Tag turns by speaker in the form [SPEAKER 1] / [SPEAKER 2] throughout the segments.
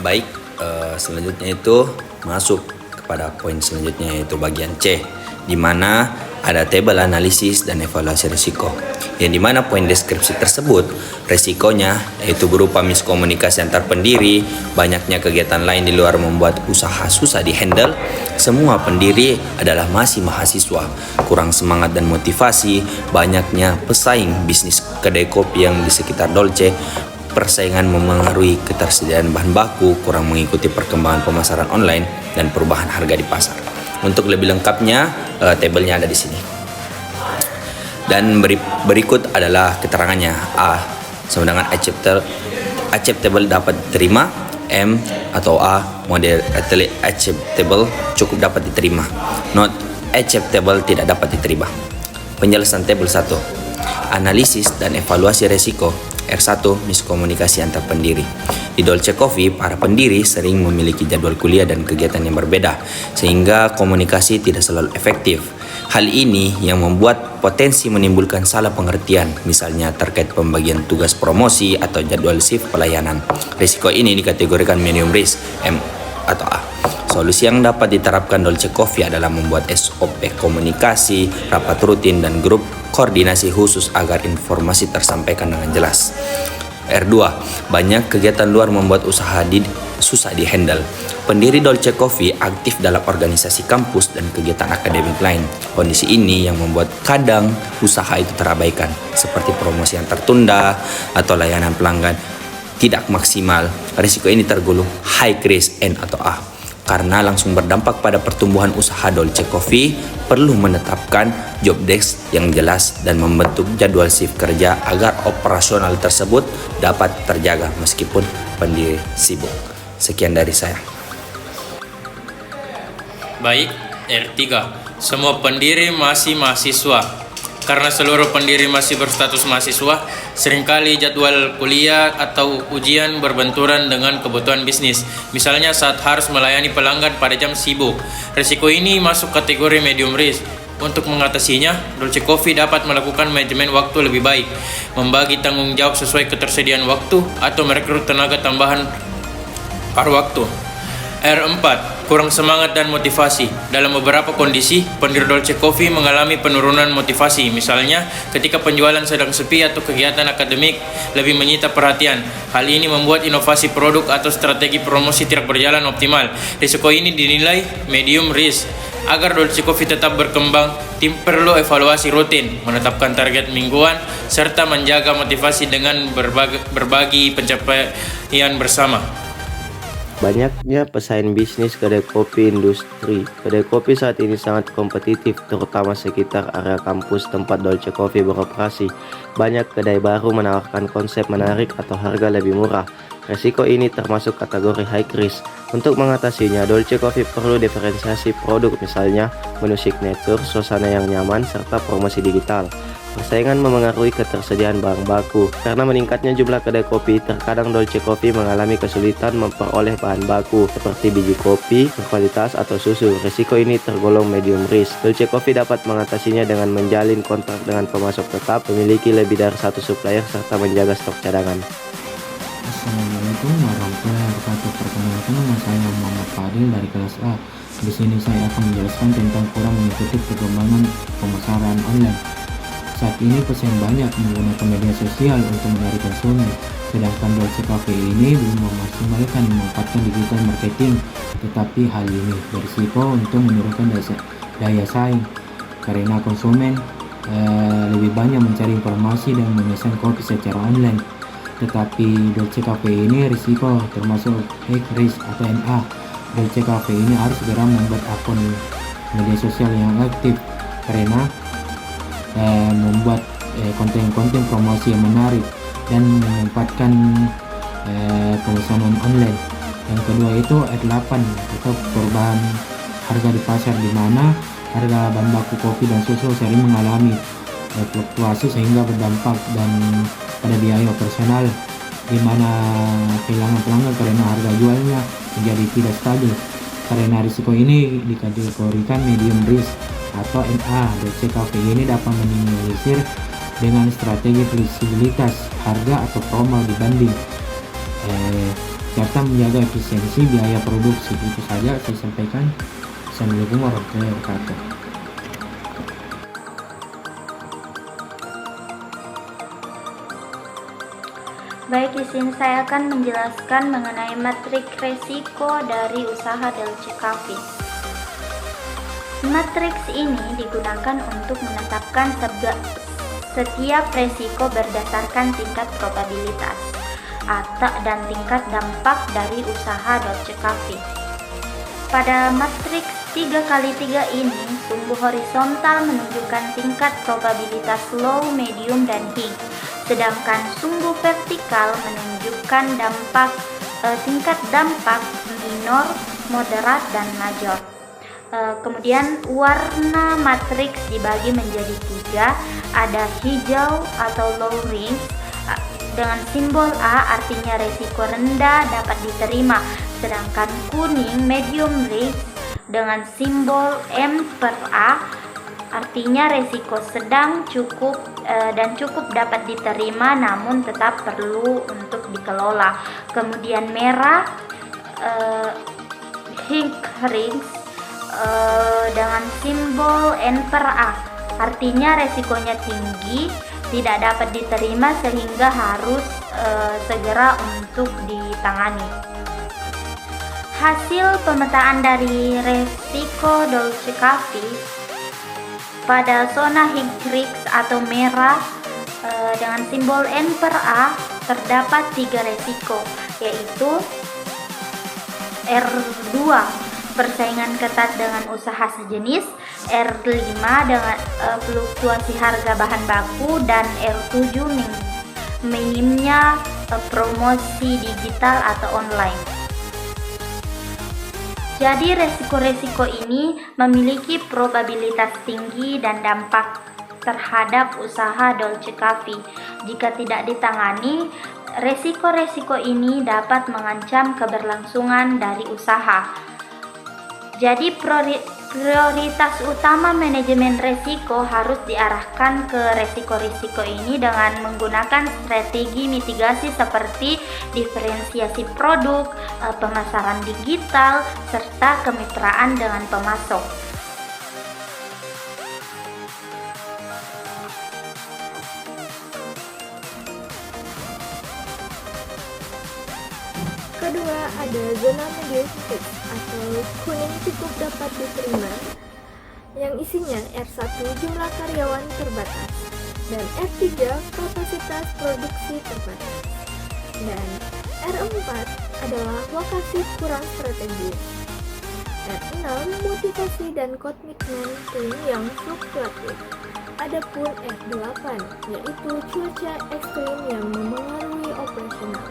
[SPEAKER 1] Baik, selanjutnya itu masuk kepada poin selanjutnya, yaitu bagian C, di mana ada tabel analisis dan evaluasi risiko, yang dimana poin deskripsi tersebut risikonya yaitu berupa miskomunikasi antar pendiri, banyaknya kegiatan lain di luar membuat usaha susah dihandle, semua pendiri adalah masih mahasiswa, kurang semangat dan motivasi, banyaknya pesaing bisnis kedai kopi yang di sekitar Dolce, persaingan memengaruhi ketersediaan bahan baku, kurang mengikuti perkembangan pemasaran online, dan perubahan harga di pasar. Untuk lebih lengkapnya, tabelnya ada di sini. Dan berikut adalah keterangannya. A, sama dengan acceptable dapat diterima. M atau A, moderately acceptable cukup dapat diterima. Not acceptable tidak dapat diterima. Penjelasan tabel 1. Analisis dan evaluasi risiko. R1, miskomunikasi antar pendiri. Di Dolce Coffee, para pendiri sering memiliki jadwal kuliah dan kegiatan yang berbeda, sehingga komunikasi tidak selalu efektif. Hal ini yang membuat potensi menimbulkan salah pengertian, misalnya terkait pembagian tugas promosi atau jadwal shift pelayanan. Risiko ini dikategorikan medium risk, M atau A. Solusi yang dapat diterapkan Dolce Coffee adalah membuat SOP komunikasi, rapat rutin, dan grup koordinasi khusus agar informasi tersampaikan dengan jelas. R2. Banyak kegiatan luar membuat usaha susah dihandle. Pendiri Dolce Coffee aktif dalam organisasi kampus dan kegiatan akademik lain. Kondisi ini yang membuat kadang usaha itu terabaikan, seperti promosi yang tertunda atau layanan pelanggan tidak maksimal. Risiko ini tergolong high risk, N atau A. Karena langsung berdampak pada pertumbuhan usaha Dolce Coffee, perlu menetapkan job desk yang jelas dan membentuk jadwal shift kerja agar operasional tersebut dapat terjaga meskipun pendiri sibuk. Sekian dari saya.
[SPEAKER 2] Baik, R3. Semua pendiri masih mahasiswa. Karena seluruh pendiri masih berstatus mahasiswa, seringkali jadwal kuliah atau ujian berbenturan dengan kebutuhan bisnis. Misalnya saat harus melayani pelanggan pada jam sibuk. Risiko ini masuk kategori medium risk. Untuk mengatasinya, Dolce Coffee dapat melakukan manajemen waktu lebih baik, membagi tanggung jawab sesuai ketersediaan waktu, atau merekrut tenaga tambahan paruh waktu. R4. Kurang semangat dan motivasi. Dalam beberapa kondisi, pendiri Dolce Coffee mengalami penurunan motivasi. Misalnya, ketika penjualan sedang sepi atau kegiatan akademik lebih menyita perhatian. Hal ini membuat inovasi produk atau strategi promosi tidak berjalan optimal. Risiko ini dinilai medium risk. Agar Dolce Coffee tetap berkembang, tim perlu evaluasi rutin, menetapkan target mingguan, serta menjaga motivasi dengan berbagi pencapaian bersama.
[SPEAKER 3] Banyaknya pesaing bisnis kedai kopi industri. Kedai kopi saat ini sangat kompetitif, terutama sekitar area kampus tempat Dolce Coffee beroperasi. Banyak kedai baru menawarkan konsep menarik atau harga lebih murah. Resiko ini termasuk kategori high risk. Untuk mengatasinya, Dolce Coffee perlu diferensiasi produk, misalnya menu signature, suasana yang nyaman, serta promosi digital. Persaingan memengaruhi ketersediaan bahan baku. Karena meningkatnya jumlah kedai kopi, terkadang Dolce Coffee mengalami kesulitan memperoleh bahan baku seperti biji kopi berkualitas atau susu. Risiko ini tergolong medium risk. Dolce Coffee dapat mengatasinya dengan menjalin kontrak dengan pemasok tetap, memiliki lebih dari satu supplier, serta menjaga stok cadangan.
[SPEAKER 4] Assalamualaikum warahmatullahi wabarakatuh. Perkenalkan, nama saya Muhammad Fadil dari kelas A. Di sini saya akan menjelaskan tentang kurang mengikuti perkembangan pemasaran online. Saat ini pesaing banyak menggunakan media sosial untuk menarik konsumen, sedangkan Dolce Coffee ini belum memaksimalkan memanfaatkan digital marketing. Tetapi hal ini berisiko untuk menurunkan daya saing, karena konsumen lebih banyak mencari informasi dan memesan kopi secara online. Tetapi Dolce Coffee ini risiko termasuk high risk atau NA. Dolce Coffee ini harus segera membuat akun media sosial yang aktif, karena membuat konten-konten promosi yang menarik. dan memanfaatkan pemesanan online. Yang kedua itu R8 atau perubahan harga di pasar, di mana harga bahan baku kopi dan susu sering mengalami fluktuasi sehingga berdampak dan pada biaya operasional, di mana kehilangan pelanggan karena harga jualnya menjadi tidak stabil. Karena risiko ini dikategorikan medium risk atau MA. Dolce Coffee ini dapat meminimalisir dengan strategi fleksibilitas harga atau promo dibanding serta menjaga efisiensi biaya produksi. Itu saja saya sampaikan. Assalamualaikum warahmatullahi wabarakatuh.
[SPEAKER 5] Baik, di sini saya akan menjelaskan mengenai matriks resiko dari usaha Dolce Coffee. Matriks ini digunakan untuk menetapkan setiap resiko berdasarkan tingkat probabilitas dan tingkat dampak dari usaha Dolce Coffee. Pada matriks 3x3 ini, sumbu horizontal menunjukkan tingkat probabilitas low, medium, dan high, sedangkan sumbu vertikal menunjukkan tingkat dampak minor, moderat, dan major. Kemudian warna matriks dibagi menjadi 3, ada hijau atau low risk dengan simbol A, artinya resiko rendah dapat diterima, sedangkan kuning medium risk dengan simbol M/A, artinya resiko sedang cukup dapat diterima namun tetap perlu untuk dikelola. Kemudian merah high risk dengan simbol N/A, artinya resikonya tinggi, tidak dapat diterima sehingga harus segera untuk ditangani. Hasil pemetaan dari resiko Dolce Coffee pada zona high risk atau merah dengan simbol N/A terdapat 3 resiko, yaitu R2 persaingan ketat dengan usaha sejenis, R5 dengan fluktuasi harga bahan baku, dan R7 minimnya promosi digital atau online. Jadi resiko-resiko ini memiliki probabilitas tinggi dan dampak terhadap usaha Dolce Coffee. Jika tidak ditangani, resiko-resiko ini dapat mengancam keberlangsungan dari usaha. Jadi prioritas utama manajemen resiko harus diarahkan ke resiko-resiko ini dengan menggunakan strategi mitigasi seperti diferensiasi produk, pemasaran digital, serta kemitraan dengan pemasok.
[SPEAKER 6] Kedua, ada zona medium risk atau kuning cukup dapat diterima, yang isinya R1 jumlah karyawan terbatas dan R3 kapasitas produksi terbatas, dan R4 adalah lokasi kurang strategis, R6 motivasi dan komitmen tim yang fluktuatif. Adapun R8 yaitu cuaca ekstrim yang memengaruhi operasional.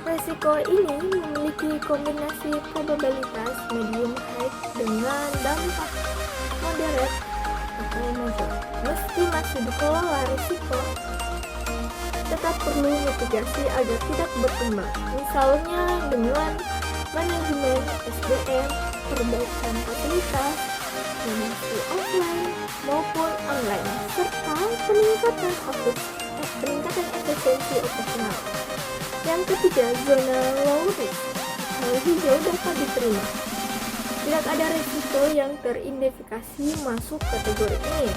[SPEAKER 6] Resiko ini memiliki kombinasi probabilitas medium high dengan dampak moderate atau major. Meski masih dikelola risiko, tetap perlu mitigasi agar tidak berkembang, misalnya dengan manajemen SDM, perbaikan fasilitas, promosi offline maupun online, serta peningkatan efisiensi operasional. Yang ketiga, zona low risk atau hijau dapat diterima. Tidak ada risiko yang teridentifikasi masuk kategori ini.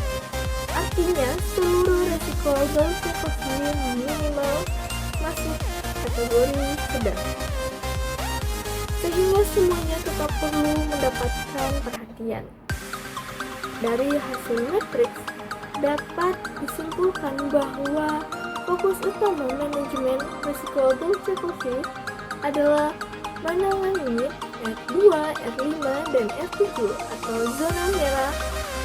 [SPEAKER 6] Artinya, seluruh risiko Dolce Coffee minimal masuk kategori sedang. Sehingga semuanya tetap perlu mendapatkan perhatian. Dari hasil matriks, dapat disimpulkan bahwa fokus utama manajemen risiko Dolce Coffee adalah menangani R2, R5, dan R7 atau zona merah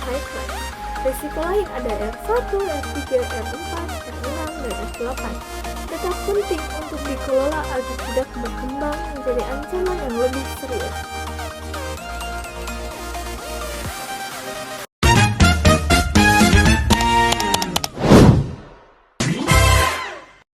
[SPEAKER 6] high risk. Risiko lain ada R1, R3, R4, R6, dan tetap penting untuk dikelola agar tidak berkembang menjadi ancaman yang lebih serius.